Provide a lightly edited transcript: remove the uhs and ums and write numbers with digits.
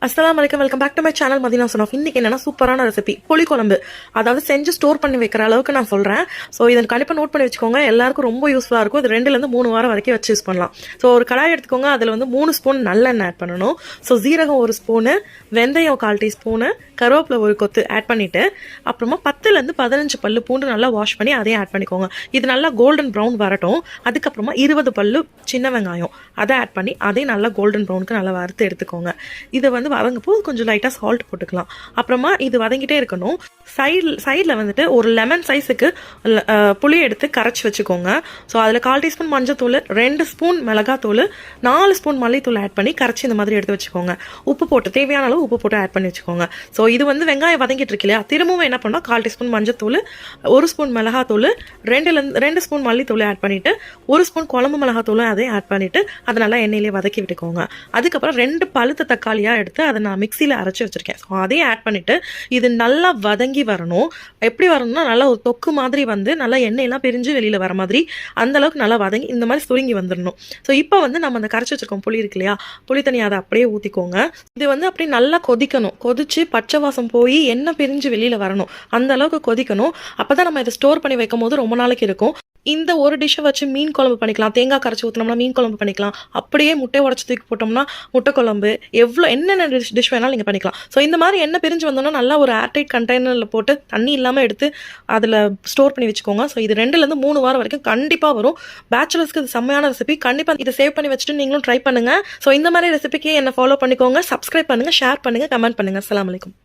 அஸ்ஸலாமு அலைக்கும், welcome back to my channel Madina சன் ஆஃப். இன்னைக்கு என்னன்னா சூப்பரான ரெசிபி புளி குழம்பு. அதாவது செஞ்சு ஸ்டோர் பண்ணி வைக்கிற அளவுக்கு நான் சொல்றேன். ஸோ இதை கண்டிப்பாக நோட் பண்ணி வச்சுக்கோங்க, எல்லாருக்கும் ரொம்ப யூஸ்ஃபுல்லாக இருக்கும். இது 2லேருந்து 3 வாரம் வரைக்கும் வச்சு யூஸ் பண்ணலாம். ஸோ ஒரு கடாய் எடுத்துக்கோங்க, அதில் வந்து 3 ஸ்பூன் நல்லெண்ணெய் ஆட் பண்ணணும். ஸோ ஜீரகம் 1 ஸ்பூனு, வெந்தயம் 1/4 டீஸ்பூனு, கருவேப்பிலை 1 கொத்து ஆட் பண்ணிட்டு, அப்புறமா 10லேருந்து 15 பல்லு பூண்டு நல்லா வாஷ் பண்ணி அதையும் ஆட் பண்ணிக்கோங்க. இது நல்லா கோல்டன் ப்ரௌன் வரட்டும். அதுக்கப்புறமா 20 பல்லு சின்ன வெங்காயம் அதை ஆட் பண்ணி அதையும் நல்லா கோல்டன் ப்ரௌனுக்கு நல்லா வறுத்து எடுத்துக்கோங்க. இதை வந்து வதங்கப்போ கொஞ்சம் லைட்டாக சால்ட் போட்டுக்கலாம். அப்புறமா இது வதங்கிட்டே இருக்கணும். சைடில் வந்துட்டு ஒரு லெமன் சைஸுக்கு புளி எடுத்து கரைச்சி வச்சுக்கோங்க. ஸோ அதில் 1/4 டீஸ்பூன் மஞ்சத்தூள், 2 ஸ்பூன் மிளகாத்தூள், 4 ஸ்பூன் மல்லித்தூள் ஆட் பண்ணி கரைச்சி இந்த மாதிரி எடுத்து வச்சுக்கோங்க. உப்பு போட்டு தேவையான அளவு உப்பு போட்டு ஆட் பண்ணி வச்சுக்கோங்க. ஸோ இது வந்து வெங்காயம் வதங்கிட்டு இருக்கு இல்லையா, திரும்பவும் என்ன பண்ணால் 1/4 டீஸ்பூன் மஞ்சத்தூள், 1 ஸ்பூன் மிளகாத்தூள், 2 ஸ்பூன் மல்லித்தூள் ஆட் பண்ணிவிட்டு 1 ஸ்பூன் குழம்பு மிளகாத்தூளும் அதையும் ஆட் பண்ணிவிட்டு அதை நல்லா எண்ணெயிலே வதக்கி விட்டுக்கோங்க. அதுக்கப்புறம் 2 பழுத்த தக்காளியாக எடுத்து அதை நான் மிக்சியில் அரைச்சி வச்சுருக்கேன். ஸோ அதையும் ஆட் பண்ணிவிட்டு இது நல்லா வதங்கி வரணும். எப்படி வரணும்னா நல்லா ஒரு தொக்கு மாதிரி வந்து நல்லா எண்ணெயெல்லாம் பிரிஞ்சு வெளியில் வர மாதிரி அந்த அளவுக்கு நல்லா வதங்கி இந்த மாதிரி சுருங்கி வந்துடணும். ஸோ இப்போ வந்து நம்ம அந்த கரைச்சி வச்சிருக்கோம் புளி இருக்கு இல்லையா, புளி தண்ணி அதை அப்படியே ஊற்றிக்கோங்க. இது வந்து அப்படியே நல்லா கொதிக்கணும். கொதிச்சு பச்சை வாசம் போய் எண்ணெய் பிரிஞ்சு வெளியில் வரணும். அந்த அளவுக்கு கொதிக்கணும். அப்போ தான் நம்ம இதை ஸ்டோர் பண்ணி வைக்கும் போது ரொம்ப நாளைக்கு இருக்கும். இந்த ஒரு டிஷ்ஷை வச்சு மீன் குழம்பு பண்ணிக்கலாம், தேங்காய் கரைச்சி ஊற்றினோம்னா மீன் குழம்பு பண்ணிக்கலாம், அப்படியே முட்டை உடச்சி தூக்கி போட்டோம்னா முட்டை குழம்பு, என்னென்ன டிஷ் வேணாலும் நீங்கள் பண்ணிக்கலாம். ஸோ இந்த மாதிரி எண்ணெய் பிரிஞ்சு வந்தோம்னா நல்லா ஒரு ஏர்டைட் கண்டெய்னரில் போட்டு தண்ணி இல்லாமல் எடுத்து அதில் ஸ்டோர் பண்ணி வச்சுக்கோங்க. ஸோ இது 2லேருந்து 3 வாரம் வரைக்கும் கண்டிப்பாக வரும். பேச்சுலர்ஸ்க்கு இது செம்மையான ரெசிபி. கண்டிப்பாக இதை சேவ் பண்ணி வச்சுட்டு நீங்களும் ட்ரை பண்ணுங்கள். ஸோ இந்த மாதிரி ரெசிபிக்கு என்னை ஃபாலோ பண்ணிக்கோங்க, சப்ஸ்கிரைப் பண்ணுங்கள், ஷேர் பண்ணுங்கள், கமெண்ட் பண்ணுங்கள். அஸ்ஸலாமு அலைக்கும்.